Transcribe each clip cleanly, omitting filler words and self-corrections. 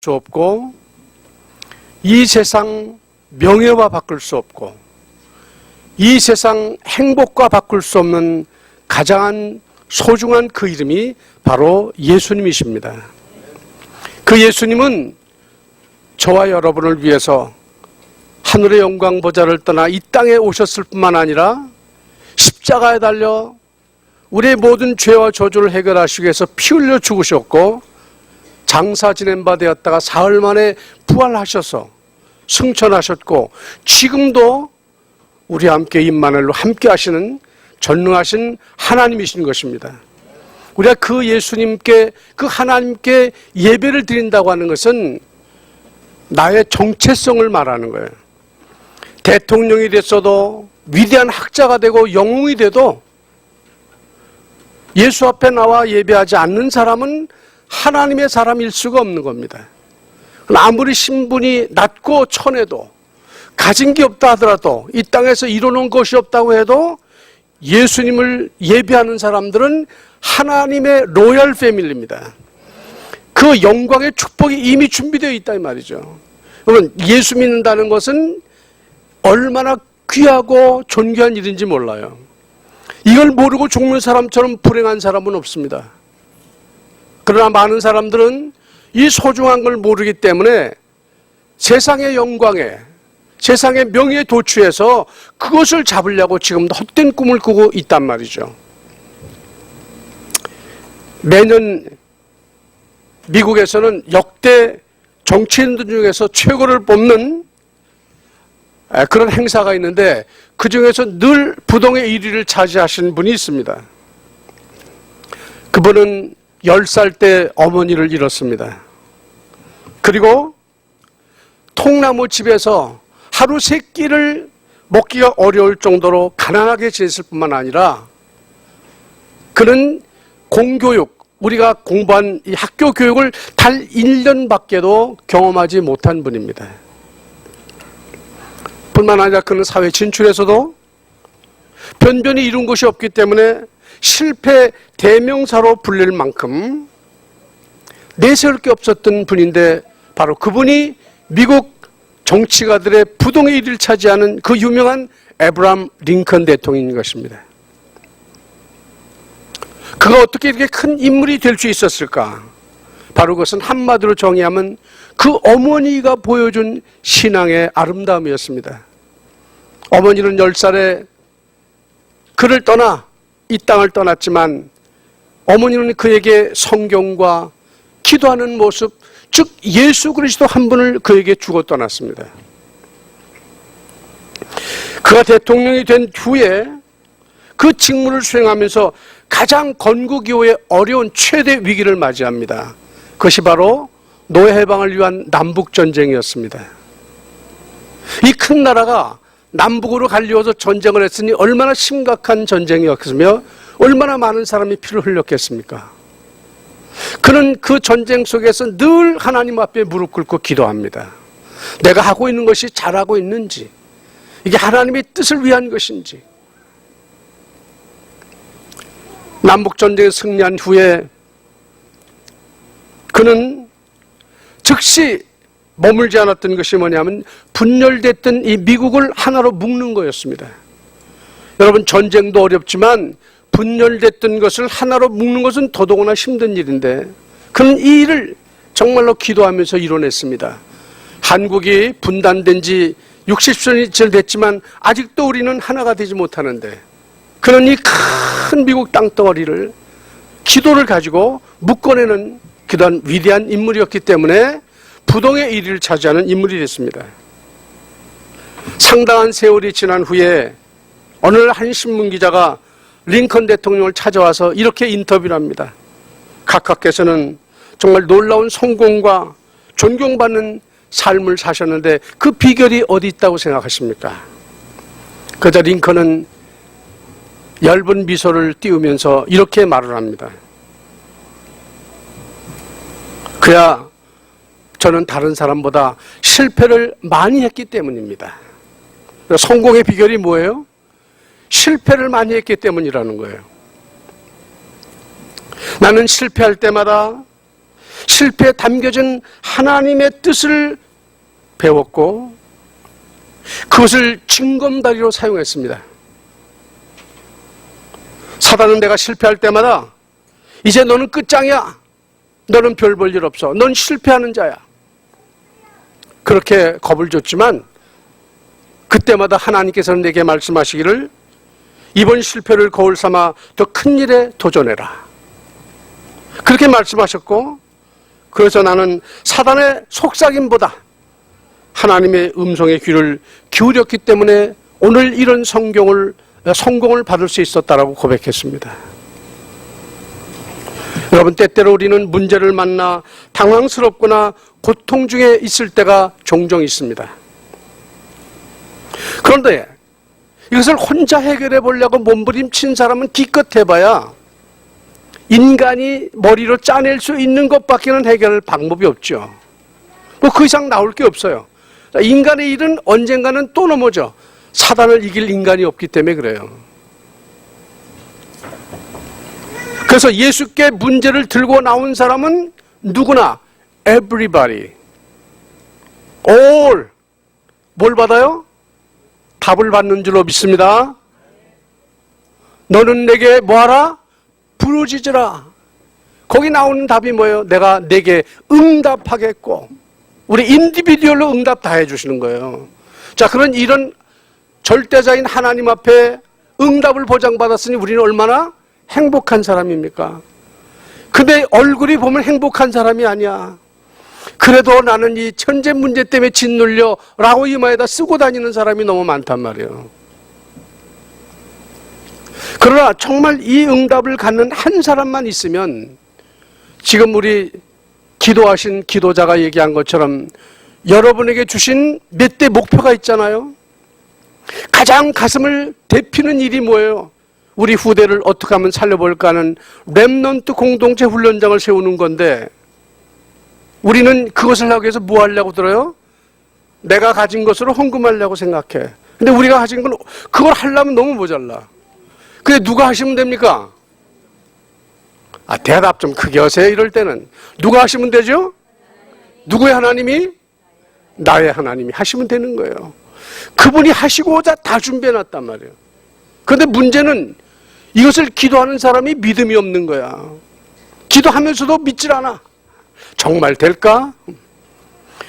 수 없고 이 세상 명예와 바꿀 수 없고 이 세상 행복과 바꿀 수 없는 가장 소중한 그 이름이 바로 예수님이십니다. 그 예수님은 저와 여러분을 위해서 하늘의 영광 보좌를 떠나 이 땅에 오셨을 뿐만 아니라 십자가에 달려 우리의 모든 죄와 저주를 해결하시기 위해서 피 흘려 죽으셨고 장사 지낸 바 되었다가 사흘 만에 부활하셔서 승천하셨고 지금도 우리와 함께 임마누엘로 함께 하시는 전능하신 하나님이신 것입니다. 우리가 그 예수님께, 그 하나님께 예배를 드린다고 하는 것은 나의 정체성을 말하는 거예요. 대통령이 됐어도 위대한 학자가 되고 영웅이 돼도 예수 앞에 나와 예배하지 않는 사람은 하나님의 사람일 수가 없는 겁니다. 아무리 신분이 낮고 천해도 가진 게 없다 하더라도 이 땅에서 이뤄놓은 것이 없다고 해도 예수님을 예배하는 사람들은 하나님의 로열 패밀리입니다. 그 영광의 축복이 이미 준비되어 있다 이 말이죠. 여러분, 예수 믿는다는 것은 얼마나 귀하고 존귀한 일인지 몰라요. 이걸 모르고 죽는 사람처럼 불행한 사람은 없습니다. 그러나 많은 사람들은 이 소중한 걸 모르기 때문에 세상의 영광에, 세상의 명예에 도취해서 그것을 잡으려고 지금도 헛된 꿈을 꾸고 있단 말이죠. 매년 미국에서는 역대 정치인들 중에서 최고를 뽑는 그런 행사가 있는데 그 중에서 늘 부동의 1위를 차지하신 분이 있습니다. 그분은 10살 때 어머니를 잃었습니다. 그리고 통나무 집에서 하루 3끼를 먹기가 어려울 정도로 가난하게 지냈을 뿐만 아니라 그는 공교육, 우리가 공부한 이 학교 교육을 달 1년밖에도 경험하지 못한 분입니다. 뿐만 아니라 그는 사회 진출에서도 변변히 이룬 것이 없기 때문에 실패 대명사로 불릴 만큼 내세울 게 없었던 분인데 바로 그분이 미국 정치가들의 부동의 1위를 차지하는 그 유명한 에브라함 링컨 대통령인 것입니다. 그가 어떻게 이렇게 큰 인물이 될 수 있었을까? 바로 그것은 한마디로 정의하면 그 어머니가 보여준 신앙의 아름다움이었습니다. 어머니는 10살에 그를 떠나 이 땅을 떠났지만 어머니는 그에게 성경과 기도하는 모습, 즉 예수 그리스도 한 분을 그에게 주고 떠났습니다. 그가 대통령이 된 후에 그 직무를 수행하면서 가장 건국 이후에 어려운 최대 위기를 맞이합니다. 그것이 바로 노예 해방을 위한 남북전쟁이었습니다. 이 큰 나라가 남북으로 갈리워서 전쟁을 했으니 얼마나 심각한 전쟁이었으며 얼마나 많은 사람이 피를 흘렸겠습니까? 그는 그 전쟁 속에서 늘 하나님 앞에 무릎 꿇고 기도합니다. 내가 하고 있는 것이 잘하고 있는지, 이게 하나님의 뜻을 위한 것인지. 남북전쟁에 승리한 후에 그는 즉시 머물지 않았던 것이 뭐냐면 분열됐던 이 미국을 하나로 묶는 거였습니다. 여러분, 전쟁도 어렵지만 분열됐던 것을 하나로 묶는 것은 더더구나 힘든 일인데 그는 이 일을 정말로 기도하면서 이뤄냈습니다. 한국이 분단된 지 60년이 됐지만 아직도 우리는 하나가 되지 못하는데 그는 이 큰 미국 땅덩어리를 기도를 가지고 묶어내는 그런 위대한 인물이었기 때문에 부동의 1위를 차지하는 인물이 됐습니다. 상당한 세월이 지난 후에 어느 날 한 신문기자가 링컨 대통령을 찾아와서 이렇게 인터뷰를 합니다. 각하께서는 정말 놀라운 성공과 존경받는 삶을 사셨는데 그 비결이 어디 있다고 생각하십니까? 그러자 링컨은 엷은 미소를 띄우면서 이렇게 말을 합니다. 그야 저는 다른 사람보다 실패를 많이 했기 때문입니다. 성공의 비결이 뭐예요? 실패를 많이 했기 때문이라는 거예요. 나는 실패할 때마다 실패에 담겨진 하나님의 뜻을 배웠고 그것을 징검다리로 사용했습니다. 사단은 내가 실패할 때마다 이제 너는 끝장이야. 너는 별 볼 일 없어. 넌 실패하는 자야. 그렇게 겁을 줬지만 그때마다 하나님께서는 내게 말씀하시기를 이번 실패를 거울 삼아 더 큰 일에 도전해라. 그렇게 말씀하셨고 그래서 나는 사단의 속삭임보다 하나님의 음성의 귀를 기울였기 때문에 오늘 이런 성공을 받을 수 있었다라고 고백했습니다. 여러분, 때때로 우리는 문제를 만나 당황스럽거나 고통 중에 있을 때가 종종 있습니다. 그런데 이것을 혼자 해결해 보려고 몸부림친 사람은 기껏 해봐야 인간이 머리로 짜낼 수 있는 것밖에는 해결할 방법이 없죠. 뭐 그 이상 나올 게 없어요. 인간의 일은 언젠가는 또 넘어져. 사단을 이길 인간이 없기 때문에 그래요. 그래서 예수께 문제를 들고 나온 사람은 누구나 everybody, all 뭘 받아요? 답을 받는 줄로 믿습니다. 너는 내게 뭐하라? 부르짖으라. 거기 나오는 답이 뭐예요? 내가 내게 응답하겠고. 우리 인디비듀얼로 응답 다 해주시는 거예요. 자, 그런 이런 절대자인 하나님 앞에 응답을 보장받았으니 우리는 얼마나 행복한 사람입니까? 근데 얼굴이 보면 행복한 사람이 아니야. 그래도 나는 이 현재 문제 때문에 짓눌려 라고 이마에다 쓰고 다니는 사람이 너무 많단 말이에요. 그러나 정말 이 응답을 갖는 한 사람만 있으면 지금 우리 기도하신 기도자가 얘기한 것처럼 여러분에게 주신 몇 대 목표가 있잖아요. 가장 가슴을 데피는 일이 뭐예요? 우리 후대를 어떻게 하면 살려볼까 하는 렘넌트 공동체 훈련장을 세우는 건데 우리는 그것을 하기 위해서 뭐 하려고 들어요? 내가 가진 것으로 헌금하려고 생각해. 근데 우리가 가진 건 그걸 하려면 너무 모자라. 근데 누가 하시면 됩니까? 대답 좀 크게 하세요. 이럴 때는 누가 하시면 되죠? 누구의 하나님이? 나의 하나님이 하시면 되는 거예요. 그분이 하시고자 다 준비해놨단 말이에요. 그런데 문제는 이것을 기도하는 사람이 믿음이 없는 거야. 기도하면서도 믿질 않아. 정말 될까?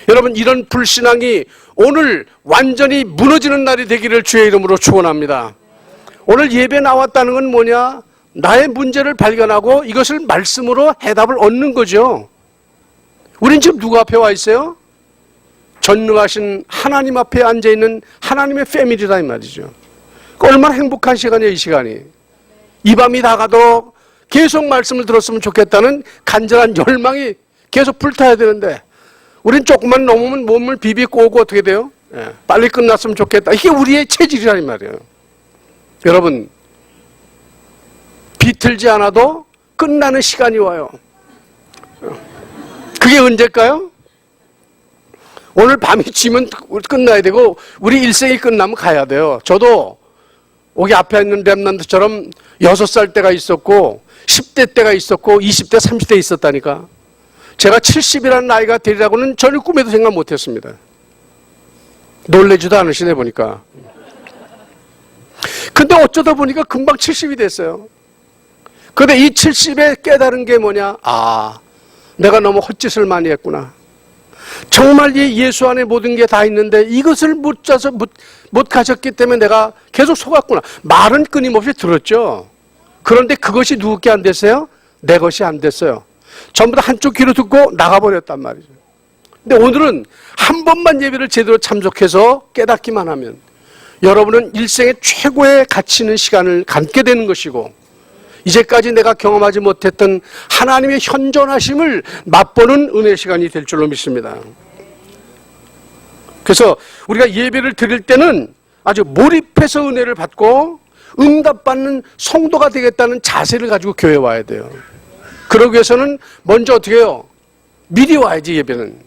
여러분, 이런 불신앙이 오늘 완전히 무너지는 날이 되기를 주의 이름으로 축원합니다. 오늘 예배 나왔다는 건 뭐냐? 나의 문제를 발견하고 이것을 말씀으로 해답을 얻는 거죠. 우린 지금 누구 앞에 와 있어요? 전능하신 하나님 앞에 앉아있는 하나님의 패밀리다 이 말이죠. 얼마나 행복한 시간이에요, 이 시간이. 이 밤이 다가도 계속 말씀을 들었으면 좋겠다는 간절한 열망이 계속 불타야 되는데 우린 조금만 넘으면 몸을 비비고 오고 어떻게 돼요? 빨리 끝났으면 좋겠다. 이게 우리의 체질이란 말이에요. 여러분, 비틀지 않아도 끝나는 시간이 와요. 그게 언제일까요? 오늘 밤이 지면 끝나야 되고 우리 일생이 끝나면 가야 돼요. 저도 여기 앞에 있는 렘넌트처럼 6살 때가 있었고 10대 때가 있었고 20대 30대 있었다니까. 제가 70이라는 나이가 되리라고는 전혀 꿈에도 생각 못했습니다. 놀래지도 않으시네 보니까. 근데 어쩌다 보니까 금방 70이 됐어요. 근데 이 70에 깨달은 게 뭐냐? 내가 너무 헛짓을 많이 했구나. 정말 이 예수 안에 모든 게 다 있는데 이것을 못 가졌기 때문에 내가 계속 속았구나. 말은 끊임없이 들었죠. 그런데 그것이 누구께 안 됐어요? 내 것이 안 됐어요. 전부 다 한쪽 귀로 듣고 나가버렸단 말이죠. 근데 오늘은 한 번만 예배를 제대로 참석해서 깨닫기만 하면 여러분은 일생의 최고의 가치 있는 시간을 갖게 되는 것이고 이제까지 내가 경험하지 못했던 하나님의 현존하심을 맛보는 은혜 시간이 될 줄로 믿습니다. 그래서 우리가 예배를 드릴 때는 아주 몰입해서 은혜를 받고 응답받는 성도가 되겠다는 자세를 가지고 교회에 와야 돼요. 그러기 위해서는 먼저 어떻게 해요? 미리 와야지 예배는.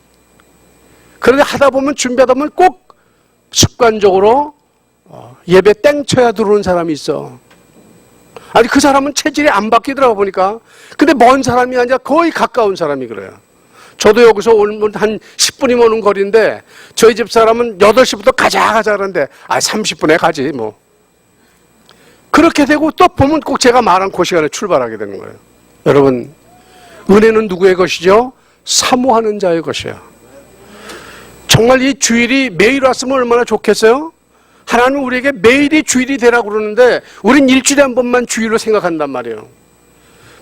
그런데 하다 보면 준비하다 보면 꼭 습관적으로 예배 땡쳐야 들어오는 사람이 있어. 아니 그 사람은 체질이 안 바뀌더라고 보니까. 근데 먼 사람이 아니라 거의 가까운 사람이 그래요. 저도 여기서 오면 한 10분이면 오는 거리인데 저희 집 사람은 8시부터 가자 그러는데 30분에 가지 뭐. 그렇게 되고 또 보면 꼭 제가 말한 그 시간에 출발하게 되는 거예요. 여러분, 은혜는 누구의 것이죠? 사모하는 자의 것이에요. 정말 이 주일이 매일 왔으면 얼마나 좋겠어요? 하나님은 우리에게 매일이 주일이 되라고 그러는데 우린 일주일에 한 번만 주일로 생각한단 말이에요.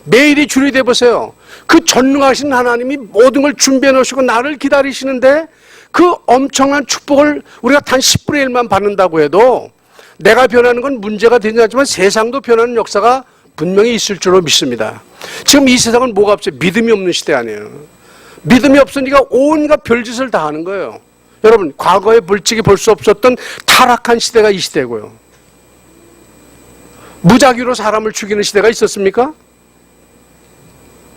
매일이 주일이 돼보세요. 그 전능하신 하나님이 모든 걸 준비해 놓으시고 나를 기다리시는데 그 엄청난 축복을 우리가 단 10분의 1만 받는다고 해도 내가 변하는 건 문제가 되지 않지만 세상도 변하는 역사가 분명히 있을 줄로 믿습니다. 지금 이 세상은 뭐가 없어요? 믿음이 없는 시대 아니에요. 믿음이 없으니까 온갖 별짓을 다 하는 거예요. 여러분, 과거에 벌칙이 볼 수 없었던 타락한 시대가 이 시대고요. 무작위로 사람을 죽이는 시대가 있었습니까?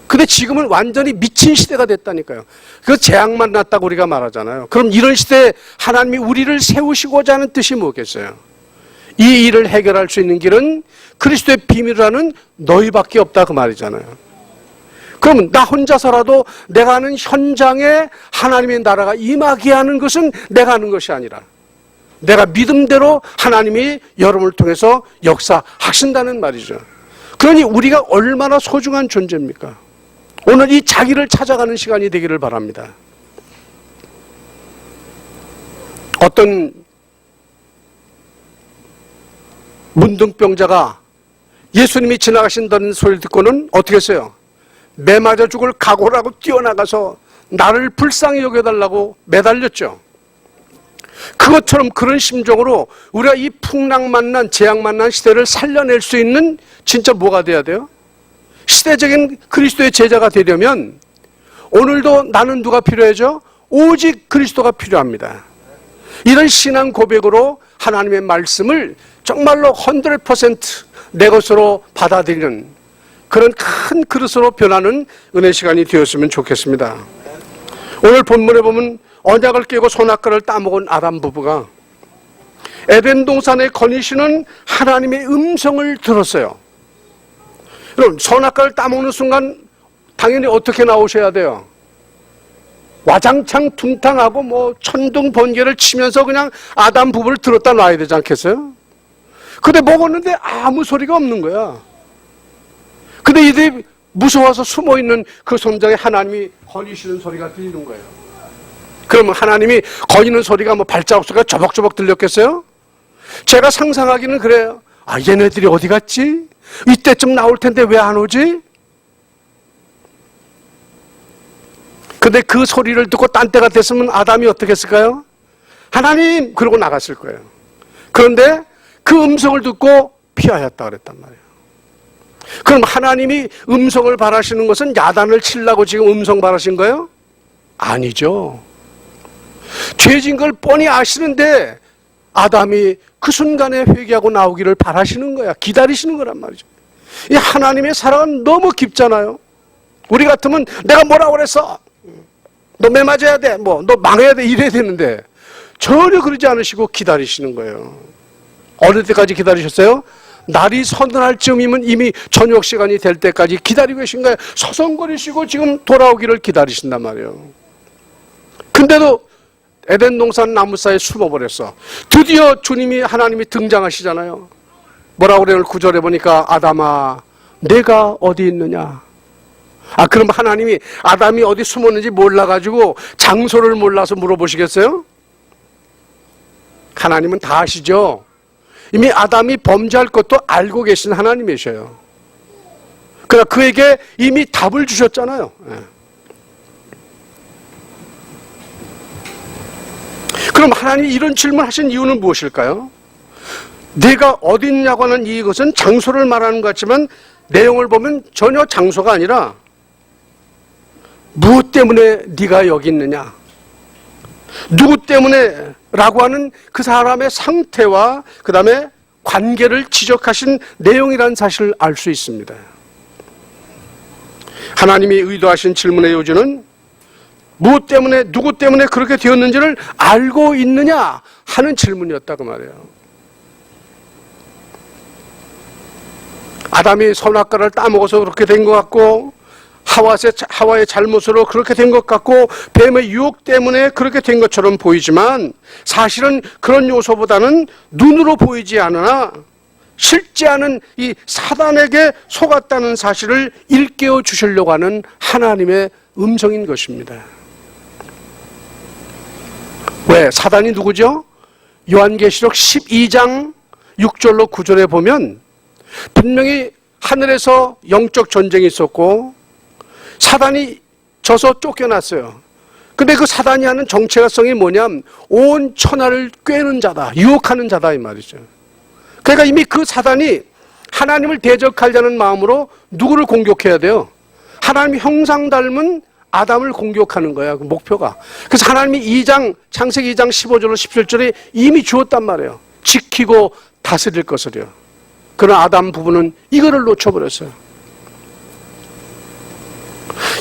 근데 지금은 완전히 미친 시대가 됐다니까요. 그 재앙만 났다고 우리가 말하잖아요. 그럼 이런 시대에 하나님이 우리를 세우시고자 하는 뜻이 뭐겠어요? 이 일을 해결할 수 있는 길은 그리스도의 비밀을 아는 너희밖에 없다 그 말이잖아요. 그러면 나 혼자서라도 내가 아는 현장에 하나님의 나라가 임하게 하는 것은 내가 하는 것이 아니라 내가 믿음대로 하나님이 여러분을 통해서 역사하신다는 말이죠. 그러니 우리가 얼마나 소중한 존재입니까? 오늘 이 자기를 찾아가는 시간이 되기를 바랍니다. 어떤 문둥병자가 예수님이 지나가신다는 소리를 듣고는 어떻게 했어요? 매 맞아 죽을 각오를 하고 뛰어나가서 나를 불쌍히 여겨달라고 매달렸죠. 그것처럼 그런 심정으로 우리가 이 풍랑만난 재앙만난 시대를 살려낼 수 있는 진짜 뭐가 돼야 돼요? 시대적인 그리스도의 제자가 되려면 오늘도 나는 누가 필요하죠? 오직 그리스도가 필요합니다. 이런 신앙 고백으로 하나님의 말씀을 정말로 100%내 것으로 받아들이는 그런 큰 그릇으로 변하는 은혜 시간이 되었으면 좋겠습니다. 오늘 본문에 보면 언약을 깨고 선악과를 따먹은 아담 부부가 에덴 동산에 거니시는 하나님의 음성을 들었어요. 여러분, 선악과를 따먹는 순간 당연히 어떻게 나오셔야 돼요? 와장창 둥탕하고 뭐 천둥 번개를 치면서 그냥 아담 부부를 들었다 놔야 되지 않겠어요? 근데 먹었는데 아무 소리가 없는 거야. 근데 이들이 무서워서 숨어있는 그 손장에 하나님이 거니시는 소리가 들리는 거예요. 그러면 하나님이 거니는 소리가 뭐 발자국 소리가 저벅저벅 들렸겠어요? 제가 상상하기는 그래요. 얘네들이 어디 갔지? 이때쯤 나올 텐데 왜 안 오지? 근데 그 소리를 듣고 딴 때가 됐으면 아담이 어떻게 했을까요? 하나님! 그러고 나갔을 거예요. 그런데 그 음성을 듣고 피하였다 그랬단 말이에요. 그럼 하나님이 음성을 바라시는 것은 야단을 치려고 지금 음성 바라신 거예요? 아니죠. 죄진 걸 뻔히 아시는데 아담이 그 순간에 회개하고 나오기를 바라시는 거야. 기다리시는 거란 말이죠. 이 하나님의 사랑은 너무 깊잖아요. 우리 같으면 내가 뭐라고 그랬어? 너 매 맞아야 돼. 너 망해야 돼. 이래야 되는데 전혀 그러지 않으시고 기다리시는 거예요. 어느 때까지 기다리셨어요? 날이 서늘할 즈음이면 이미 저녁 시간이 될 때까지 기다리고 계신 거예요. 서성거리시고 지금 돌아오기를 기다리신단 말이에요. 근데도 에덴 동산 나무 사이에 숨어버렸어. 드디어 주님이 하나님이 등장하시잖아요. 뭐라고 그래요? 9절에 보니까 아담아 내가 어디 있느냐. 그럼 하나님이 아담이 어디 숨었는지 몰라가지고 장소를 몰라서 물어보시겠어요? 하나님은 다 아시죠? 이미 아담이 범죄할 것도 알고 계신 하나님이셔요. 그러나 그에게 이미 답을 주셨잖아요. 그럼 하나님이 이런 질문하신 이유는 무엇일까요? 내가 어디 있냐고 하는 이것은 장소를 말하는 것 같지만 내용을 보면 전혀 장소가 아니라 무엇 때문에 네가 여기 있느냐, 누구 때문에 라고 하는 그 사람의 상태와 그 다음에 관계를 지적하신 내용이라는 사실을 알 수 있습니다. 하나님이 의도하신 질문의 요지는 무엇 때문에 누구 때문에 그렇게 되었는지를 알고 있느냐 하는 질문이었다고 말해요. 아담이 선악과를 따먹어서 그렇게 된 것 같고 하와의 잘못으로 그렇게 된 것 같고 뱀의 유혹 때문에 그렇게 된 것처럼 보이지만 사실은 그런 요소보다는 눈으로 보이지 않으나 실제하는 이 사단에게 속았다는 사실을 일깨워 주시려고 하는 하나님의 음성인 것입니다. 왜? 사단이 누구죠? 요한계시록 12장 6절로 9절에 보면 분명히 하늘에서 영적 전쟁이 있었고 사단이 져서 쫓겨났어요. 근데 그 사단이 하는 정체성이 뭐냐면 온 천하를 꿰는 자다, 유혹하는 자다 이 말이죠. 그러니까 이미 그 사단이 하나님을 대적하려는 마음으로 누구를 공격해야 돼요? 하나님 형상 닮은 아담을 공격하는 거야, 그 목표가. 그래서 하나님이 창세기 2장 15절로 17절에 이미 주었단 말이에요. 지키고 다스릴 것을요. 그러나 아담 부부는 이거를 놓쳐버렸어요.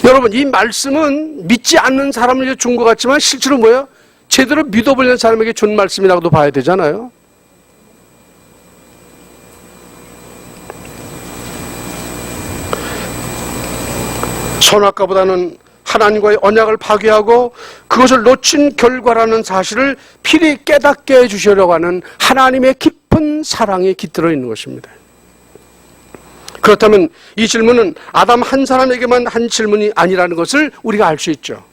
여러분, 이 말씀은 믿지 않는 사람에게 준 것 같지만 실제로 뭐예요? 제대로 믿어보려는 사람에게 준 말씀이라고도 봐야 되잖아요. 선악과보다는 하나님과의 언약을 파괴하고 그것을 놓친 결과라는 사실을 필히 깨닫게 해주시려고 하는 하나님의 깊은 사랑이 깃들어 있는 것입니다. 그렇다면 이 질문은 아담 한 사람에게만 한 질문이 아니라는 것을 우리가 알 수 있죠.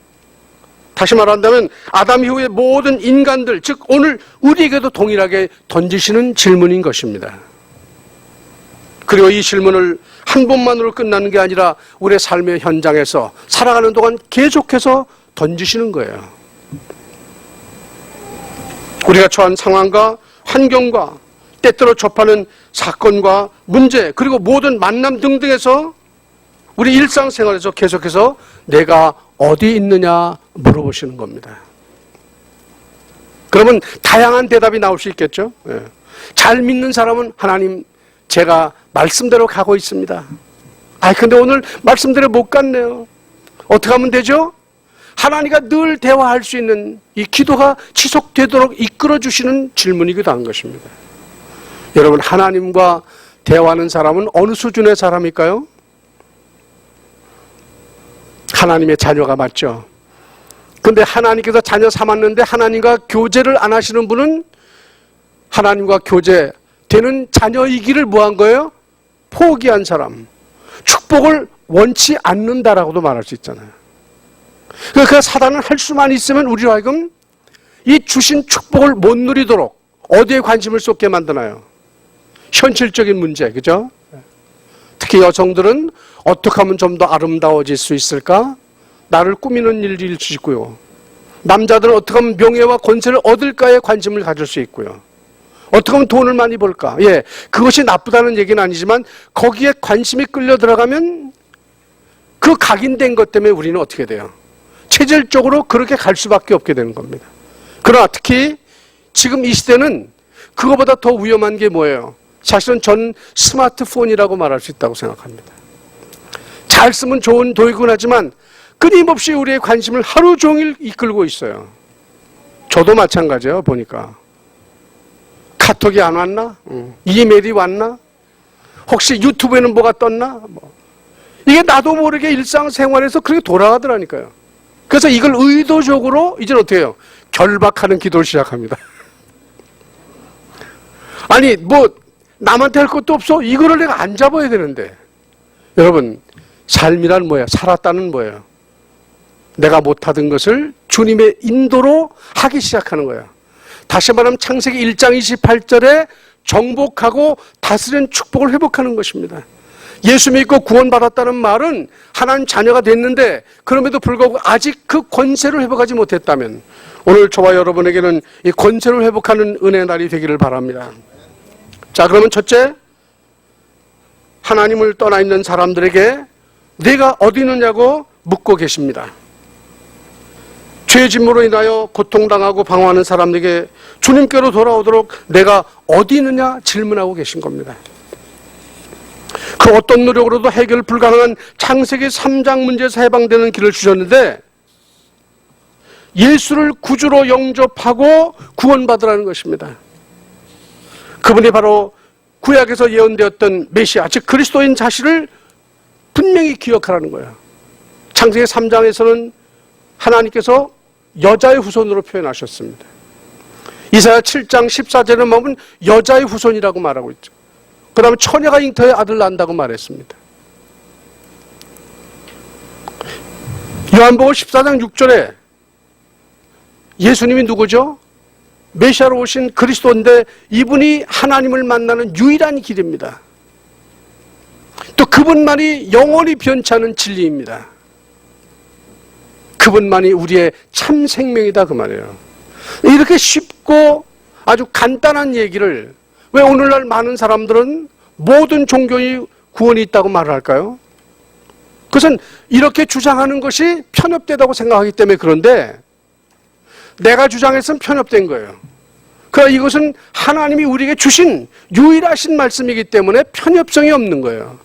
다시 말한다면 아담 이후의 모든 인간들, 즉 오늘 우리에게도 동일하게 던지시는 질문인 것입니다. 그리고 이 질문을 한 번만으로 끝나는 게 아니라 우리의 삶의 현장에서 살아가는 동안 계속해서 던지시는 거예요. 우리가 처한 상황과 환경과 때때로 접하는 사건과 문제, 그리고 모든 만남 등등에서 우리 일상생활에서 계속해서 내가 어디 있느냐 물어보시는 겁니다. 그러면 다양한 대답이 나올 수 있겠죠. 잘 믿는 사람은 하나님, 제가 말씀대로 가고 있습니다. 근데 오늘 말씀대로 못 갔네요. 어떻게 하면 되죠? 하나님과 늘 대화할 수 있는 이 기도가 지속되도록 이끌어 주시는 질문이기도 한 것입니다. 여러분, 하나님과 대화하는 사람은 어느 수준의 사람일까요? 하나님의 자녀가 맞죠. 근데 하나님께서 자녀 삼았는데 하나님과 교제를 안 하시는 분은 하나님과 교제 되는 자녀이기를 뭐한 거예요? 포기한 사람. 축복을 원치 않는다라고도 말할 수 있잖아요. 그러니까 사단은 할 수만 있으면 우리로 하여금 이 주신 축복을 못 누리도록 어디에 관심을 쏟게 만드나요? 현실적인 문제, 그죠? 특히 여성들은 어떻게 하면 좀 더 아름다워질 수 있을까? 나를 꾸미는 일일 수 있고요. 남자들은 어떻게 하면 명예와 권세를 얻을까에 관심을 가질 수 있고요. 어떻게 하면 돈을 많이 벌까? 그것이 나쁘다는 얘기는 아니지만 거기에 관심이 끌려 들어가면 그 각인된 것 때문에 우리는 어떻게 돼요? 체질적으로 그렇게 갈 수밖에 없게 되는 겁니다. 그러나 특히 지금 이 시대는 그거보다 더 위험한 게 뭐예요? 사실은 전 스마트폰이라고 말할 수 있다고 생각합니다. 잘 쓰면 좋은 도구긴 하지만 끊임없이 우리의 관심을 하루 종일 이끌고 있어요. 저도 마찬가지예요. 보니까 카톡이 안 왔나? 이메일이 왔나? 혹시 유튜브에는 뭐가 떴나? 이게 나도 모르게 일상생활에서 그렇게 돌아가더라니까요. 그래서 이걸 의도적으로 이제 어떻게 해요? 결박하는 기도를 시작합니다. 아니 남한테 할 것도 없어? 이거를 내가 안 잡아야 되는데. 여러분, 삶이란 뭐예요? 살았다는 뭐예요? 내가 못하던 것을 주님의 인도로 하기 시작하는 거예요. 다시 말하면 창세기 1장 28절에 정복하고 다스리는 축복을 회복하는 것입니다. 예수 믿고 구원받았다는 말은 하나님 자녀가 됐는데 그럼에도 불구하고 아직 그 권세를 회복하지 못했다면 오늘 저와 여러분에게는 이 권세를 회복하는 은혜의 날이 되기를 바랍니다. 자, 그러면 첫째, 하나님을 떠나 있는 사람들에게 내가 어디 있느냐고 묻고 계십니다. 죄의 짐으로 인하여 고통당하고 방황하는 사람에게 주님께로 돌아오도록 내가 어디 있느냐 질문하고 계신 겁니다. 그 어떤 노력으로도 해결 불가능한 창세기 3장 문제에서 해방되는 길을 주셨는데 예수를 구주로 영접하고 구원받으라는 것입니다. 그분이 바로 구약에서 예언되었던 메시아, 즉 그리스도인 자신을 분명히 기억하라는 거예요. 창세기 3장에서는 하나님께서 여자의 후손으로 표현하셨습니다. 이사야 7장 14절에 보면 여자의 후손이라고 말하고 있죠. 그 다음에 처녀가 잉터에 아들 낳는다고 말했습니다. 요한복음 14장 6절에 예수님이 누구죠? 메시아로 오신 그리스도인데 이분이 하나님을 만나는 유일한 길입니다. 또 그분만이 영원히 변치 않은 진리입니다. 그분만이 우리의 참 생명이다 그 말이에요. 이렇게 쉽고 아주 간단한 얘기를 왜 오늘날 많은 사람들은 모든 종교의 구원이 있다고 말을 할까요? 그것은 이렇게 주장하는 것이 편협되다고 생각하기 때문에 그런데 내가 주장했으면 편협된 거예요. 그러나 이것은 하나님이 우리에게 주신 유일하신 말씀이기 때문에 편협성이 없는 거예요.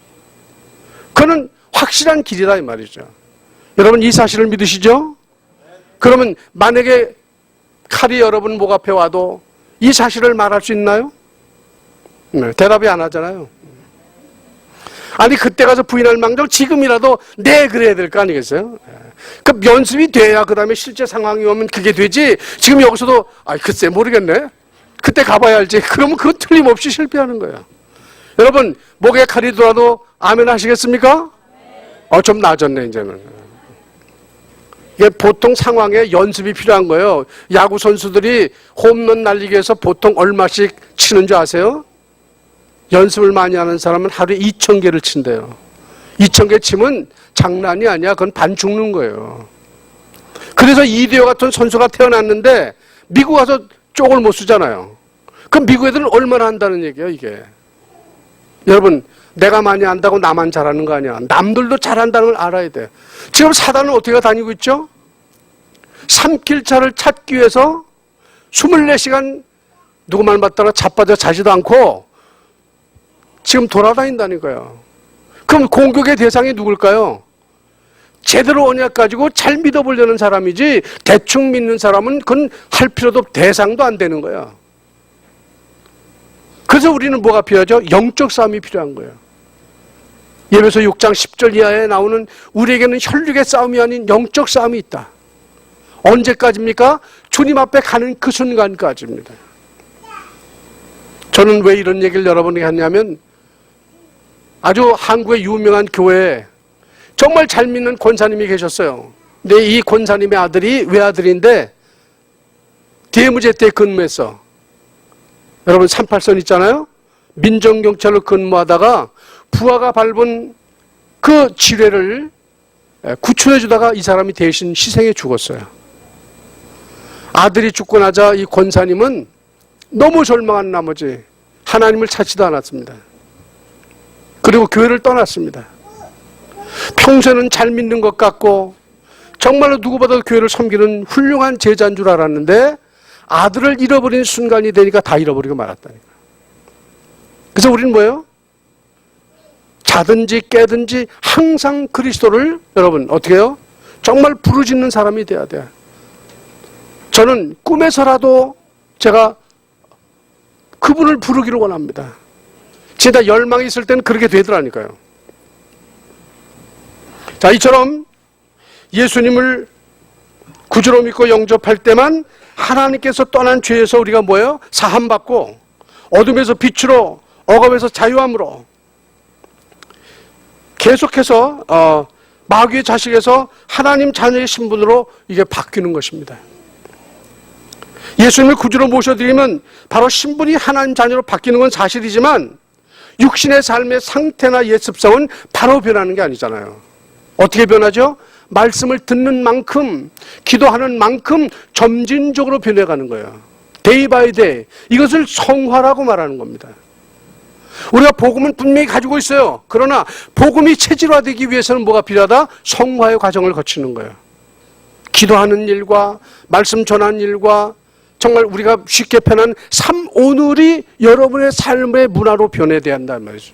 그거는 확실한 길이다 이 말이죠. 여러분 이 사실을 믿으시죠? 그러면 만약에 칼이 여러분 목 앞에 와도 이 사실을 말할 수 있나요? 네, 대답이 안 하잖아요. 아니 그때 가서 부인할 망정 지금이라도 네 그래야 될 거 아니겠어요? 그 연습이 돼야 그 다음에 실제 상황이 오면 그게 되지. 지금 여기서도 글쎄 모르겠네. 그때 가봐야 알지. 그러면 그거 틀림없이 실패하는 거예요. 여러분 목에 칼이 들어와도 아멘 하시겠습니까? 좀 나아졌네 이제는. 이게 보통 상황에 연습이 필요한 거예요. 야구 선수들이 홈런 날리기 위해서 보통 얼마씩 치는 줄 아세요? 연습을 많이 하는 사람은 하루에 2,000개를 친대요. 2,000개 치면 장난이 아니야. 그건 반 죽는 거예요. 그래서 이대호 같은 선수가 태어났는데 미국 가서 쪽을 못 쓰잖아요. 그럼 미국 애들은 얼마나 한다는 얘기예요 이게. 여러분 내가 많이 한다고 나만 잘하는 거 아니야. 남들도 잘한다는 걸 알아야 돼. 지금 사단은 어떻게 다니고 있죠? 삼킬차를 찾기 위해서 24시간 누구 말 맞다가 자빠져 자지도 않고 지금 돌아다닌다니까요. 그럼 공격의 대상이 누굴까요? 제대로 언약 가지고 잘 믿어보려는 사람이지 대충 믿는 사람은 그건 할 필요도 없고 대상도 안 되는 거야. 그래서 우리는 뭐가 필요하죠? 영적 싸움이 필요한 거예요. 예배서 6장 10절 이하에 나오는 우리에게는 혈육의 싸움이 아닌 영적 싸움이 있다. 언제까지입니까? 주님 앞에 가는 그 순간까지입니다. 저는 왜 이런 얘기를 여러분에게 하냐면 아주 한국의 유명한 교회에 정말 잘 믿는 권사님이 계셨어요. 근데 이 권사님의 아들이 외아들인데 대무제 때 근무했어. 여러분 38선 있잖아요. 민정경찰로 근무하다가 부하가 밟은 그 지뢰를 구출해 주다가 이 사람이 대신 희생해 죽었어요. 아들이 죽고 나자 이 권사님은 너무 절망한 나머지 하나님을 찾지도 않았습니다. 그리고 교회를 떠났습니다. 평소에는 잘 믿는 것 같고 정말로 누구보다 교회를 섬기는 훌륭한 제자인 줄 알았는데 아들을 잃어버린 순간이 되니까 다 잃어버리고 말았다니까. 그래서 우리는 뭐예요? 자든지 깨든지 항상 그리스도를 여러분 어떻게 해요? 정말 부르짖는 사람이 돼야 돼요. 저는 꿈에서라도 제가 그분을 부르기를 원합니다. 진짜 열망이 있을 때는 그렇게 되더라니까요. 자, 이처럼 예수님을 구주로 믿고 영접할 때만 하나님께서 떠난 죄에서 우리가 뭐예요? 사함받고 어둠에서 빛으로 억압에서 자유함으로 계속해서 마귀의 자식에서 하나님 자녀의 신분으로 이게 바뀌는 것입니다. 예수님을 구주로 모셔드리면 바로 신분이 하나님 자녀로 바뀌는 건 사실이지만 육신의 삶의 상태나 예습성은 바로 변하는 게 아니잖아요. 어떻게 변하죠? 말씀을 듣는 만큼 기도하는 만큼 점진적으로 변해가는 거예요. 데이 바이 데이. 이것을 성화라고 말하는 겁니다. 우리가 복음은 분명히 가지고 있어요. 그러나 복음이 체질화되기 위해서는 뭐가 필요하다? 성화의 과정을 거치는 거예요. 기도하는 일과 말씀 전하는 일과 정말 우리가 쉽게 표현한 삶 오늘이 여러분의 삶의 문화로 변해야 한다는 말이죠.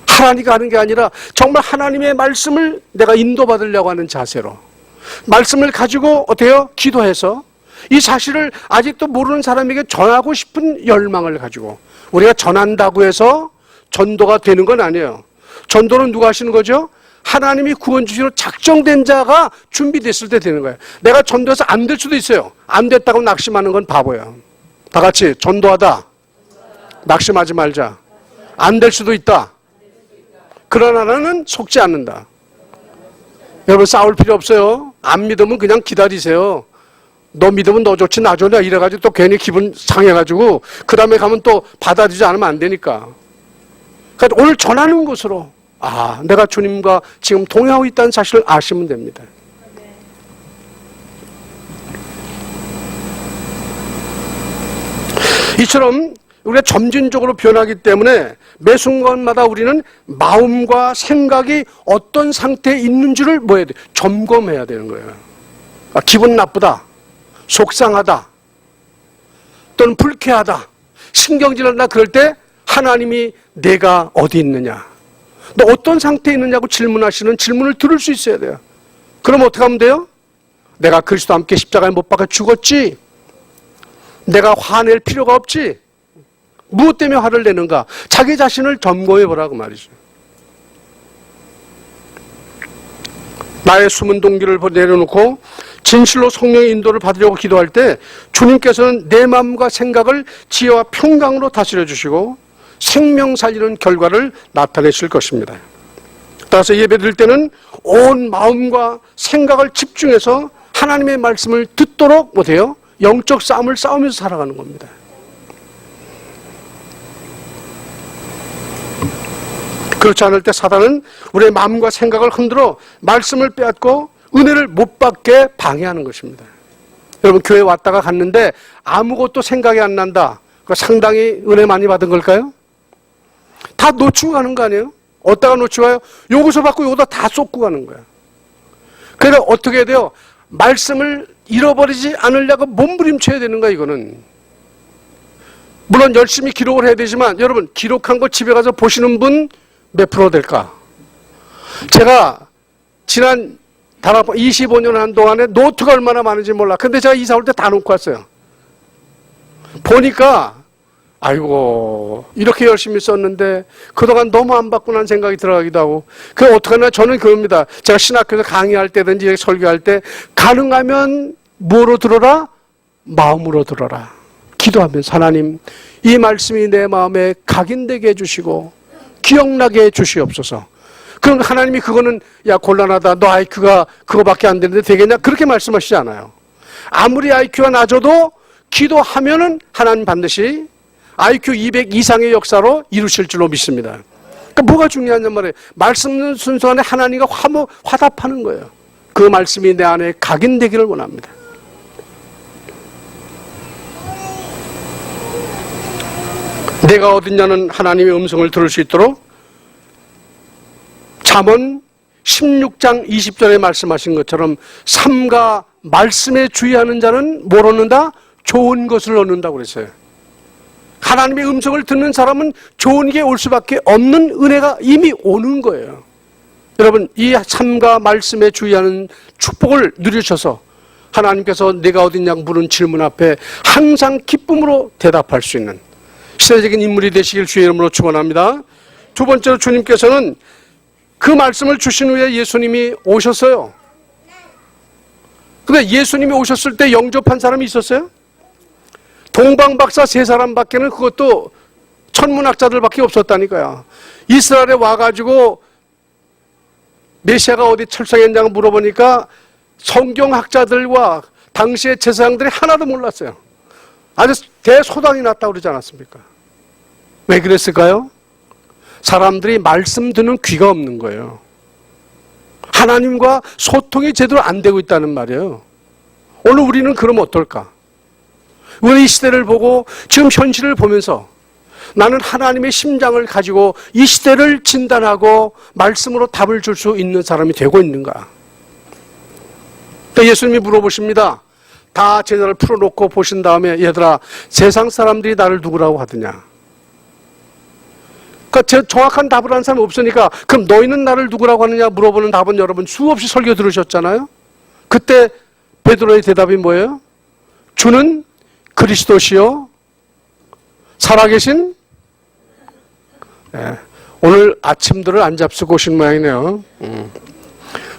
하나님이 하는 게 아니라 정말 하나님의 말씀을 내가 인도받으려고 하는 자세로 말씀을 가지고 어떻게 해요? 기도해서 이 사실을 아직도 모르는 사람에게 전하고 싶은 열망을 가지고 우리가 전한다고 해서 전도가 되는 건 아니에요. 전도는 누가 하시는 거죠? 하나님이 구원 주시로 작정된 자가 준비됐을 때 되는 거예요. 내가 전도해서 안 될 수도 있어요. 안 됐다고 낙심하는 건 바보예요. 다 같이 전도하다. 낙심하지 말자. 안 될 수도 있다. 그러나 나는 속지 않는다. 여러분 싸울 필요 없어요. 안 믿으면 그냥 기다리세요. 너 믿으면 너 좋지 나 좋냐 이래가지고 또 괜히 기분 상해가지고 그 다음에 가면 또 받아들이지 않으면 안 되니까. 그러니까 오늘 전하는 것으로 내가 주님과 지금 동행하고 있다는 사실을 아시면 됩니다. 이처럼 우리가 점진적으로 변하기 때문에 매 순간마다 우리는 마음과 생각이 어떤 상태에 있는지를 뭐 해야 돼? 점검해야 되는 거예요. 기분 나쁘다, 속상하다, 또는 불쾌하다, 신경질 난다 그럴 때 하나님이 내가 어디 있느냐, 너 어떤 상태에 있느냐고 질문하시는 질문을 들을 수 있어야 돼요. 그럼 어떻게 하면 돼요? 내가 그리스도와 함께 십자가에 못 박아 죽었지? 내가 화낼 필요가 없지? 무엇 때문에 화를 내는가? 자기 자신을 점검해 보라고 말이죠. 나의 숨은 동기를 내려놓고 진실로 성령의 인도를 받으려고 기도할 때 주님께서는 내 마음과 생각을 지혜와 평강으로 다스려 주시고 생명 살리는 결과를 나타내실 것입니다. 따라서 예배 드릴 때는 온 마음과 생각을 집중해서 하나님의 말씀을 듣도록 못해요. 영적 싸움을 싸우면서 살아가는 겁니다. 그렇지 않을 때 사단은 우리의 마음과 생각을 흔들어 말씀을 빼앗고 은혜를 못 받게 방해하는 것입니다. 여러분 교회 왔다가 갔는데 아무것도 생각이 안 난다. 상당히 은혜 많이 받은 걸까요? 다 놓치고 가는 거 아니에요? 어디다가 놓치고 가요? 요것을 받고 요거다 다 쏟고 가는 거야. 그러니까 어떻게 해야 돼요? 말씀을 잃어버리지 않으려고 몸부림쳐야 되는 거야 이거는. 물론 열심히 기록을 해야 되지만 여러분 기록한 거 집에 가서 보시는 분 몇 프로 될까? 제가 지난 25년 한 동안에 노트가 얼마나 많은지 몰라. 근데 제가 이사 올 때 다 놓고 왔어요. 보니까 아이고 이렇게 열심히 썼는데 그동안 너무 안 받구나 하는 생각이 들어가기도 하고. 그게 어떡하나 저는 그겁니다. 제가 신학교에서 강의할 때든지 설교할 때 가능하면 뭐로 들어라? 마음으로 들어라. 기도하면서 하나님 이 말씀이 내 마음에 각인되게 해주시고 기억나게 해주시옵소서. 그럼 하나님이 그거는 야 곤란하다 너 IQ가 그거밖에 안 되는데 되겠냐 그렇게 말씀하시지 않아요. 아무리 IQ가 낮아도 기도하면은 하나님 반드시 IQ 200 이상의 역사로 이루실 줄로 믿습니다. 그러니까 뭐가 중요하냔 말이에요. 말씀 순서 안에 하나님과 화답하는 거예요. 그 말씀이 내 안에 각인되기를 원합니다. 내가 어딨냐는 하나님의 음성을 들을 수 있도록 잠언 16장 20절에 말씀하신 것처럼 삶과 말씀에 주의하는 자는 뭘 얻는다? 좋은 것을 얻는다고 그랬어요. 하나님의 음성을 듣는 사람은 좋은 게 올 수밖에 없는 은혜가 이미 오는 거예요. 여러분 이 삶과 말씀에 주의하는 축복을 누리셔서 하나님께서 내가 어딨냐고 물은 질문 앞에 항상 기쁨으로 대답할 수 있는 시대적인 인물이 되시길 주의 이름으로 축원합니다. 두 번째로 주님께서는 그 말씀을 주신 후에 예수님이 오셨어요. 근데 예수님이 오셨을 때 영접한 사람이 있었어요? 동방박사 3사람밖에는 그것도 천문학자들밖에 없었다니까요. 이스라엘에 와가지고 메시아가 어디 철성했냐고 물어보니까 성경학자들과 당시의 제사장들이 하나도 몰랐어요. 아주 대소당이 났다고 그러지 않았습니까? 왜 그랬을까요? 사람들이 말씀 듣는 귀가 없는 거예요. 하나님과 소통이 제대로 안 되고 있다는 말이에요. 오늘 우리는 그러면 어떨까? 우리 이 시대를 보고 지금 현실을 보면서 나는 하나님의 심장을 가지고 이 시대를 진단하고 말씀으로 답을 줄 수 있는 사람이 되고 있는가? 그러니까 예수님이 물어보십니다. 다 제자를 풀어놓고 보신 다음에 얘들아 세상 사람들이 나를 누구라고 하더냐? 그러니까 정확한 답을 하는 사람이 없으니까 그럼 너희는 나를 누구라고 하느냐 물어보는 답은 여러분 수없이 설교 들으셨잖아요. 그때 베드로의 대답이 뭐예요? 주는 그리스도시요 살아계신 오늘 아침들을 안 잡수고 오신 모양이네요.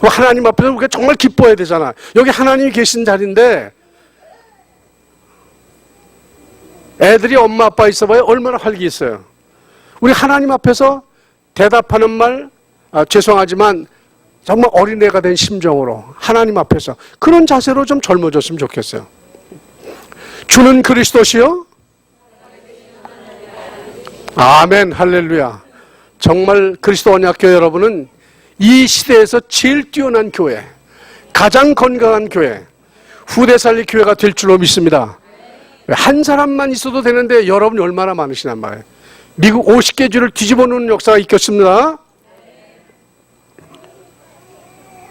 하나님 앞에서 우리가 정말 기뻐해야 되잖아. 여기 하나님이 계신 자리인데 애들이 엄마 아빠 있어봐야 얼마나 활기 있어요. 우리 하나님 앞에서 대답하는 말, 죄송하지만 정말 어린애가 된 심정으로 하나님 앞에서 그런 자세로 좀 젊어졌으면 좋겠어요. 주는 그리스도시요? 아멘, 할렐루야. 정말 그리스도 언약교회 여러분은 이 시대에서 제일 뛰어난 교회, 가장 건강한 교회, 후대살리 교회가 될 줄로 믿습니다. 한 사람만 있어도 되는데 여러분이 얼마나 많으시단 말이에요. 미국 50개 주를 뒤집어 놓는 역사가 있겠습니다.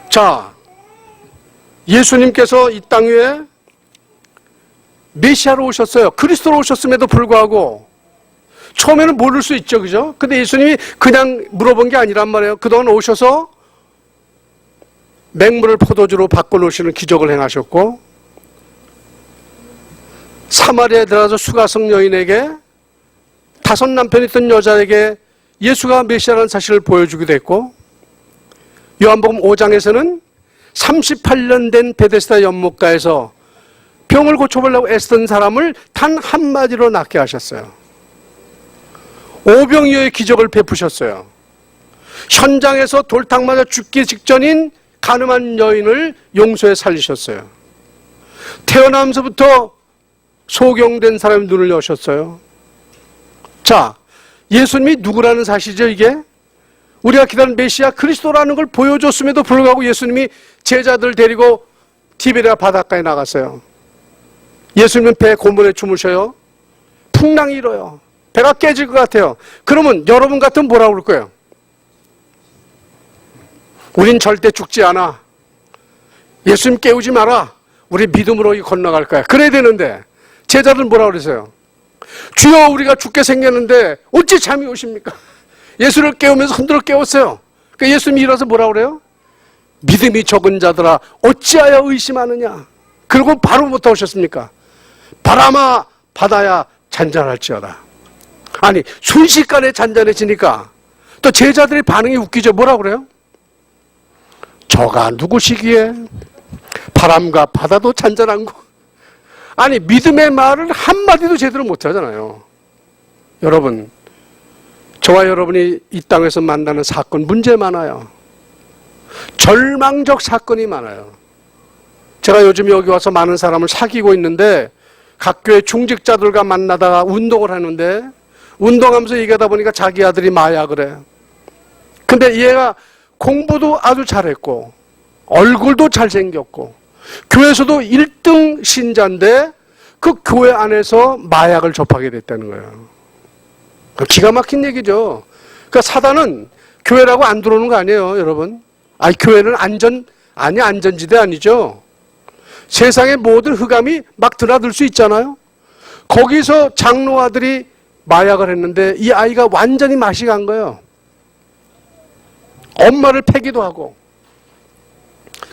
자, 예수님께서 이 땅 위에 메시아로 오셨어요. 그리스도로 오셨음에도 불구하고 처음에는 모를 수 있죠, 그죠? 근데 예수님이 그냥 물어본 게 아니란 말이에요. 그동안 오셔서 맹물을 포도주로 바꿔놓으시는 기적을 행하셨고, 사마리아에 들어가서 수가성 여인에게 5 남편이 있던 여자에게 예수가 메시아라는 사실을 보여주기도 했고, 요한복음 5장에서는 38년 된 베데스다 연못가에서 병을 고쳐보려고 애쓰던 사람을 단 한마디로 낫게 하셨어요. 오병이어의 기적을 베푸셨어요. 현장에서 돌탕 맞아 죽기 직전인 가늠한 여인을 용서해 살리셨어요. 태어나면서부터 소경된 사람의 눈을 여셨어요. 자, 예수님이 누구라는 사실이죠, 이게? 우리가 기다리는 메시아 그리스도라는 걸 보여줬음에도 불구하고 예수님이 제자들 데리고 티베리아 바닷가에 나갔어요. 예수님은 배 고문에 주무셔요. 풍랑이 일어요. 배가 깨질 것 같아요. 그러면 여러분 같으면 뭐라고 그럴 거예요? 우린 절대 죽지 않아. 예수님 깨우지 마라. 우리 믿음으로 건너갈 거야. 그래야 되는데 제자들은 뭐라고 그러세요? 주여, 우리가 죽게 생겼는데 어찌 잠이 오십니까? 예수를 깨우면서 흔들어 깨웠어요. 그러니까 예수님이 일어나서 뭐라고 그래요? 믿음이 적은 자들아 어찌하여 의심하느냐. 그리고 바로 뭐부터 오셨습니까? 바람아 바다야 잔잔할지어다. 아니, 순식간에 잔잔해지니까 또 제자들의 반응이 웃기죠. 뭐라고 그래요? 저가 누구시기에 바람과 바다도 잔잔한 거. 아니, 믿음의 말을 한마디도 제대로 못하잖아요. 여러분, 저와 여러분이 이 땅에서 만나는 사건 문제 많아요. 절망적 사건이 많아요. 제가 요즘 여기 와서 많은 사람을 사귀고 있는데 각 교회 중직자들과 만나다가 운동을 하는데 운동하면서 얘기하다 보니까 자기 아들이 마약을 해요. 근데 얘가 공부도 아주 잘했고 얼굴도 잘생겼고 교회에서도 1등 신자인데 그 교회 안에서 마약을 접하게 됐다는 거예요. 기가 막힌 얘기죠. 그러니까 사단은 교회라고 안 들어오는 거 아니에요, 여러분. 아니, 교회는 안전지대 아니죠. 세상의 모든 흑암이 막 드나들 수 있잖아요. 거기서 장로 아들이 마약을 했는데 이 아이가 완전히 맛이 간 거예요. 엄마를 패기도 하고.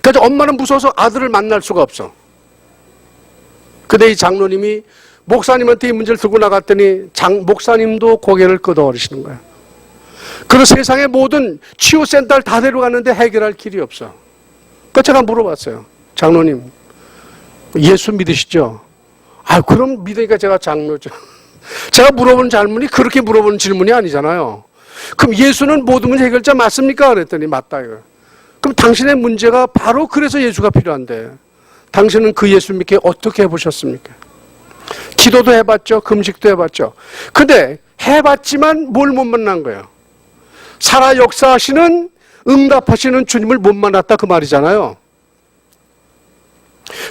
그래서 엄마는 무서워서 아들을 만날 수가 없어. 근데 이 장로님이 목사님한테 이 문제를 들고 나갔더니 목사님도 고개를 끄덕거리시는 거야. 그래서 세상의 모든 치유센터를 다 데려갔는데 해결할 길이 없어. 그래서 제가 물어봤어요. 장로님, 예수 믿으시죠? 아, 그럼 믿으니까 제가 장로죠. 제가 물어보는 질문이 그렇게 물어보는 질문이 아니잖아요. 그럼 예수는 모든 문제 해결자 맞습니까? 그랬더니 맞다 이거. 그럼 당신의 문제가 바로 그래서 예수가 필요한데 당신은 그 예수 믿게 어떻게 해보셨습니까? 기도도 해봤죠. 금식도 해봤죠. 근데 해봤지만 뭘 못 만난 거예요? 살아 역사하시는 응답하시는 주님을 못 만났다 그 말이잖아요.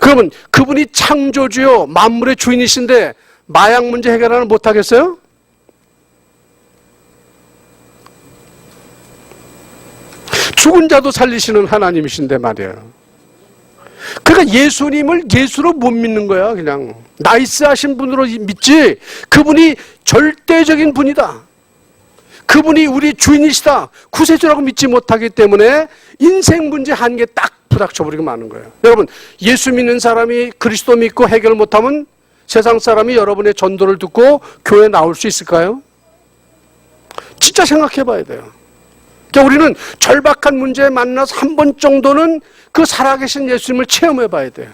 그러면 그분이 창조주요 만물의 주인이신데 마약 문제 해결하는 못하겠어요? 죽은 자도 살리시는 하나님이신데 말이에요. 그러니까 예수님을 예수로 못 믿는 거야. 그냥 나이스하신 분으로 믿지 그분이 절대적인 분이다. 그분이 우리 주인이시다. 구세주라고 믿지 못하기 때문에 인생 문제 한 개 딱 부닥쳐버리고 마는 거예요. 여러분, 예수 믿는 사람이 그리스도 믿고 해결 못하면 세상 사람이 여러분의 전도를 듣고 교회 나올 수 있을까요? 진짜 생각해 봐야 돼요. 그러니까 우리는 절박한 문제에 만나서 한 번 정도는 그 살아계신 예수님을 체험해 봐야 돼요.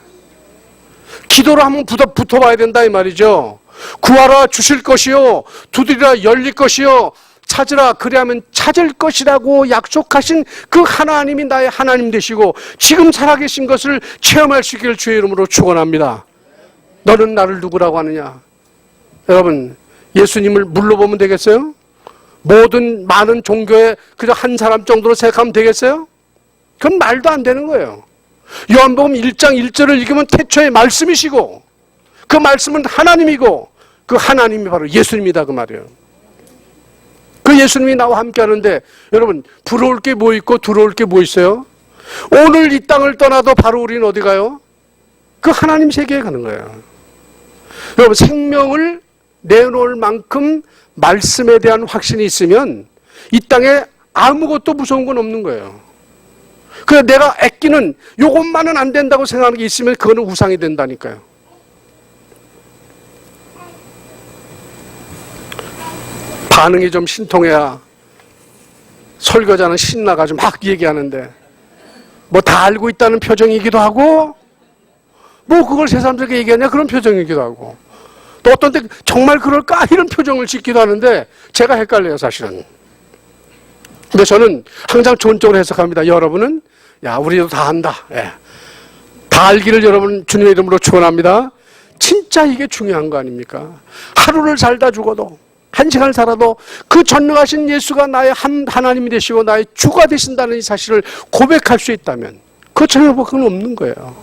기도로 한번 붙어봐야 된다 이 말이죠. 구하라 주실 것이요, 두드리라 열릴 것이요, 찾으라 그리하면 찾을 것이라고 약속하신 그 하나님이 나의 하나님 되시고 지금 살아계신 것을 체험할 수 있기를 주의 이름으로 축원합니다. 너는 나를 누구라고 하느냐? 여러분, 예수님을 물로 보면 되겠어요? 모든 많은 종교에 그저 한 사람 정도로 생각하면 되겠어요? 그건 말도 안 되는 거예요. 요한복음 1장 1절을 읽으면 태초에 말씀이시고 그 말씀은 하나님이고 그 하나님이 바로 예수님이다 그 말이에요. 그 예수님이 나와 함께 하는데 여러분, 부러울 게 뭐 있고 두려울 게 뭐 있어요? 오늘 이 땅을 떠나도 바로 우리는 어디 가요? 그 하나님 세계에 가는 거예요. 여러분, 생명을 내놓을 만큼 말씀에 대한 확신이 있으면 이 땅에 아무것도 무서운 건 없는 거예요. 그래서 내가 아끼는 요것만은 안 된다고 생각하는 게 있으면 그거는 우상이 된다니까요. 반응이 좀 신통해야 설교자는 신나가지고 막 얘기하는데 뭐 다 알고 있다는 표정이기도 하고 뭐 그걸 새삼스럽게 얘기하냐 그런 표정이기도 하고 또 어떤 때 정말 그럴까 이런 표정을 짓기도 하는데 제가 헷갈려요 사실은. 근데 저는 항상 좋은 쪽으로 해석합니다. 여러분은 야 우리도 다 안다. 예. 다 알기를 여러분 주님의 이름으로 축원합니다. 진짜 이게 중요한 거 아닙니까? 하루를 살다 죽어도 한 시간을 살아도 그 전능하신 예수가 나의 하나님이 되시고 나의 주가 되신다는 이 사실을 고백할 수 있다면 그 전혀밖에 없는 거예요.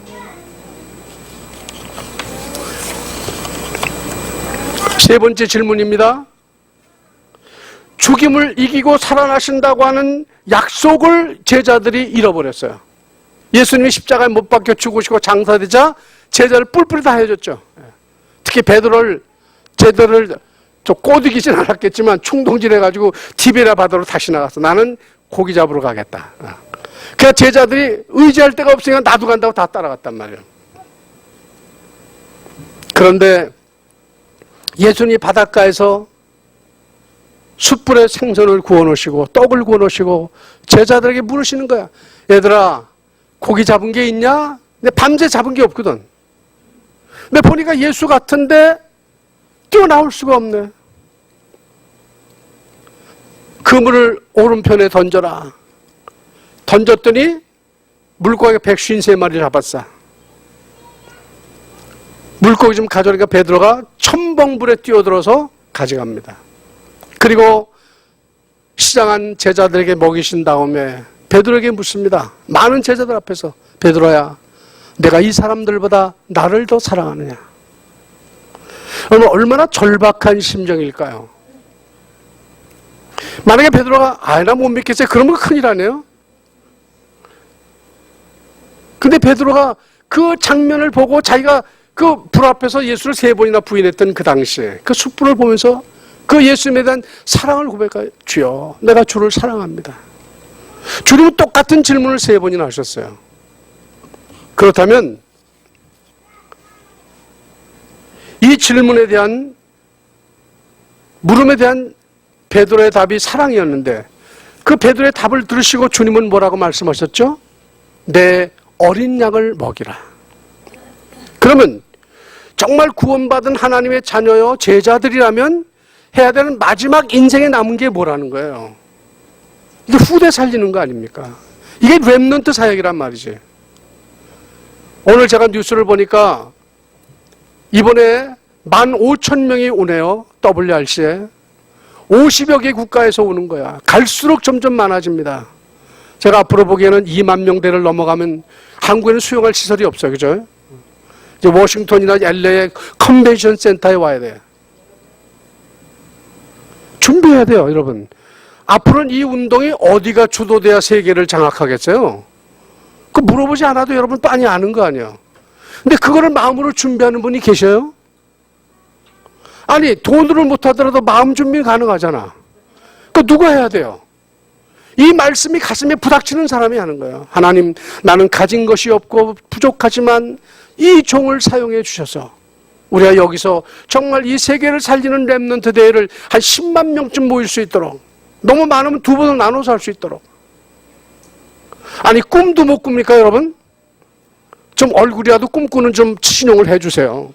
세 번째 질문입니다. 죽임을 이기고 살아나신다고 하는 약속을 제자들이 잃어버렸어요. 예수님이 십자가에 못 박혀 죽으시고 장사되자 제자를 뿔뿔이 다 헤어졌죠. 특히 베드로를 제자를 저 꼬드기진 않았겠지만 충동질해가지고 티베리아 바다로 다시 나갔어. 나는 고기 잡으러 가겠다. 그래서 제자들이 의지할 데가 없으니까 나도 간다고 다 따라갔단 말이에요. 그런데 예수님이 바닷가에서 숯불에 생선을 구워놓으시고 떡을 구워놓으시고 제자들에게 물으시는 거야. 얘들아 고기 잡은 게 있냐? 근데 밤새 잡은 게 없거든. 근데 보니까 예수 같은데 뛰어나올 수가 없네. 그물을 오른편에 던져라. 던졌더니 물고기 153마리를 잡았어. 물고기 좀 가져오니까 베드로가 첨벙불에 뛰어들어서 가져갑니다. 그리고 시장한 제자들에게 먹이신 다음에 베드로에게 묻습니다. 많은 제자들 앞에서 베드로야 내가 이 사람들보다 나를 더 사랑하느냐. 얼마나 절박한 심정일까요? 만약에 베드로가 나 못 믿겠어요. 그러면 큰일 아니에요? 근데 베드로가 그 장면을 보고 자기가 그 불 앞에서 예수를 3번이나 부인했던 그 당시에 그 숯불을 보면서 그 예수님에 대한 사랑을 고백하여 주여 내가 주를 사랑합니다. 주님은 똑같은 질문을 3번이나 하셨어요. 그렇다면 이 질문에 대한 물음에 대한 베드로의 답이 사랑이었는데 그 베드로의 답을 들으시고 주님은 뭐라고 말씀하셨죠? 내 어린 양을 먹이라. 그러면 정말 구원받은 하나님의 자녀요 제자들이라면 해야 되는 마지막 인생에 남은 게 뭐라는 거예요? 이게 후대 살리는 거 아닙니까? 이게 렘넌트 사역이란 말이지. 오늘 제가 뉴스를 보니까 이번에 15,000명이 오네요. WRC에. 50여 개 국가에서 오는 거야. 갈수록 점점 많아집니다. 제가 앞으로 보기에는 2만 명대를 넘어가면 한국에는 수용할 시설이 없어요. 그죠? 이제 워싱턴이나 LA의 컨벤션 센터에 와야 돼. 준비해야 돼요, 여러분. 앞으로는 이 운동이 어디가 주도돼야 세계를 장악하겠어요? 그 물어보지 않아도 여러분 빤히 아는 거 아니에요? 근데 그거를 마음으로 준비하는 분이 계셔요? 아니, 돈으로 못하더라도 마음 준비 가능하잖아. 그 누가 해야 돼요? 이 말씀이 가슴에 부닥치는 사람이 하는 거예요. 하나님, 나는 가진 것이 없고 부족하지만 이 종을 사용해 주셔서 우리가 여기서 정말 이 세계를 살리는 렘넌트 대회를 한 10만 명쯤 모일 수 있도록 너무 많으면 두 번을 나눠서 할 수 있도록. 아니 꿈도 못 꿉니까 여러분? 좀 얼굴이라도 꿈꾸는 좀 신용을 해주세요.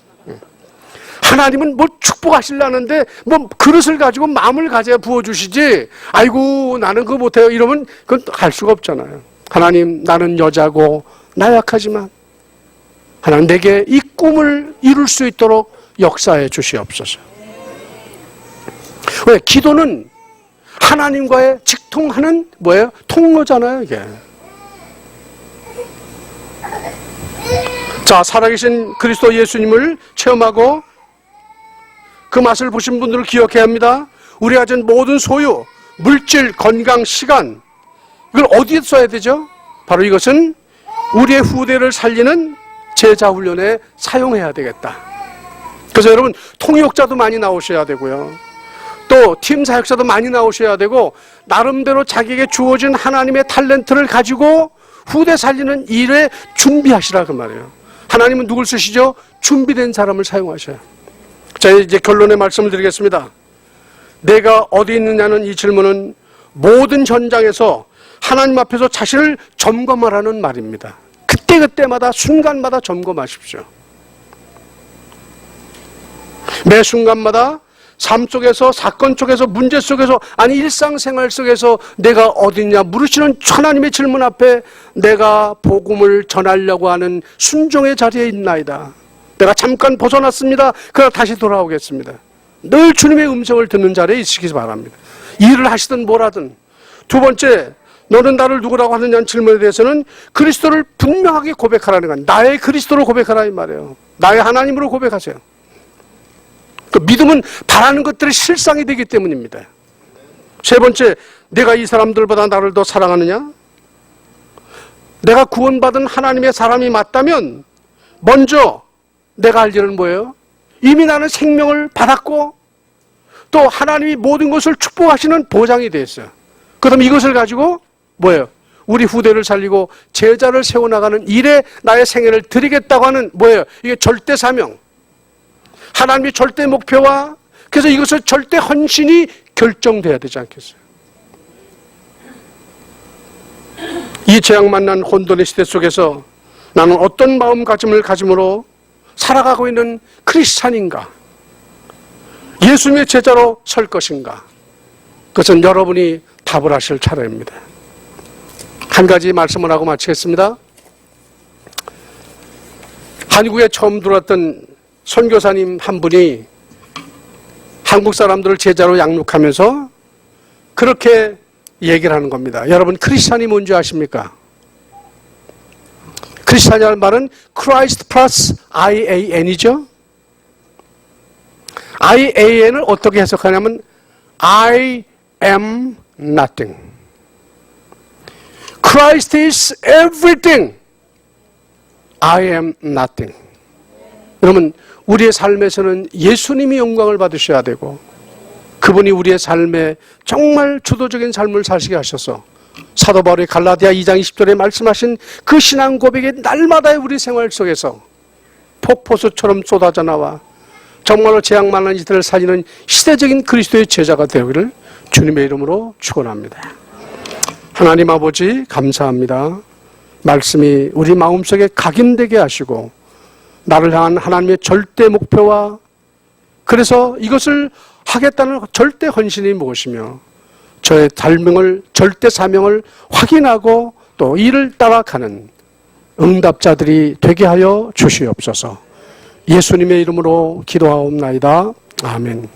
하나님은 뭐 축복하시려는데 뭐 그릇을 가지고 마음을 가져야 부어주시지, 아이고 나는 그거 못해요 이러면 그건 할 수가 없잖아요. 하나님, 나는 여자고 나약하지만 하나님 내게 이 꿈을 이룰 수 있도록 역사해 주시옵소서. 왜? 기도는 하나님과의 직통하는 뭐예요? 통로잖아요 이게. 자, 살아계신 그리스도 예수님을 체험하고 그 맛을 보신 분들을 기억해야 합니다. 우리가 가진 모든 소유, 물질, 건강, 시간, 이걸 어디에 써야 되죠? 바로 이것은 우리의 후대를 살리는 제자훈련에 사용해야 되겠다. 그래서 여러분 통역자도 많이 나오셔야 되고요, 또 팀 사역자도 많이 나오셔야 되고, 나름대로 자기에게 주어진 하나님의 탤런트를 가지고 후대 살리는 일에 준비하시라 그 말이에요. 하나님은 누굴 쓰시죠? 준비된 사람을 사용하셔요. 자, 이제 결론의 말씀을 드리겠습니다. 내가 어디 있느냐는 이 질문은 모든 현장에서 하나님 앞에서 자신을 점검하라는 말입니다. 그때그때마다 순간마다 점검하십시오. 매 순간마다 삶 속에서, 사건 속에서, 문제 속에서, 아니 일상생활 속에서 내가 어디냐 물으시는 하나님의 질문 앞에 내가 복음을 전하려고 하는 순종의 자리에 있나이다. 내가 잠깐 벗어났습니다. 그러나 다시 돌아오겠습니다. 늘 주님의 음성을 듣는 자리에 있으시기 바랍니다. 일을 하시든 뭘 하든. 두 번째, 너는 나를 누구라고 하느냐는 질문에 대해서는 그리스도를 분명하게 고백하라는 거예요. 나의 그리스도로 고백하라 이 말이에요. 나의 하나님으로 고백하세요. 그 믿음은 바라는 것들이 실상이 되기 때문입니다. 세 번째, 내가 이 사람들보다 나를 더 사랑하느냐? 내가 구원받은 하나님의 사람이 맞다면 먼저 내가 할 일은 뭐예요? 이미 나는 생명을 받았고 또 하나님이 모든 것을 축복하시는 보장이 되어 있어요. 그럼 이것을 가지고 뭐예요? 우리 후대를 살리고 제자를 세워나가는 일에 나의 생애를 드리겠다고 하는 뭐예요? 이게 절대 사명, 하나님의 절대 목표와, 그래서 이것을 절대 헌신이 결정돼야 되지 않겠어요? 이 재앙 만난 혼돈의 시대 속에서 나는 어떤 마음가짐을 가짐으로 살아가고 있는 크리스찬인가? 예수님의 제자로 설 것인가? 그것은 여러분이 답을 하실 차례입니다. 한 가지 말씀을 하고 마치겠습니다. 한국에 처음 들어왔던 선교사님 한 분이 한국 사람들을 제자로 양육하면서 그렇게 얘기를 하는 겁니다. 여러분 크리스찬이 뭔지 아십니까? 크리스찬이라는 말은 Christ plus IAN이죠. IAN을 어떻게 해석하냐면 I am nothing. Christ is everything. I am nothing. 여러분 우리의 삶에서는 예수님이 영광을 받으셔야 되고 그분이 우리의 삶에 정말 주도적인 삶을 사시게 하셔서 사도 바울이 갈라디아 2장 20절에 말씀하신 그 신앙 고백이 날마다의 우리 생활 속에서 폭포수처럼 쏟아져 나와 정말로 재앙 만난 이들을 살리는 시대적인 그리스도의 제자가 되기를 주님의 이름으로 축원합니다. 하나님 아버지 감사합니다. 말씀이 우리 마음속에 각인되게 하시고 나를 향한 하나님의 절대 목표와 그래서 이것을 하겠다는 절대 헌신이 무엇이며 저의 삶을 절대 사명을 확인하고 또 이를 따라가는 응답자들이 되게 하여 주시옵소서. 예수님의 이름으로 기도하옵나이다. 아멘.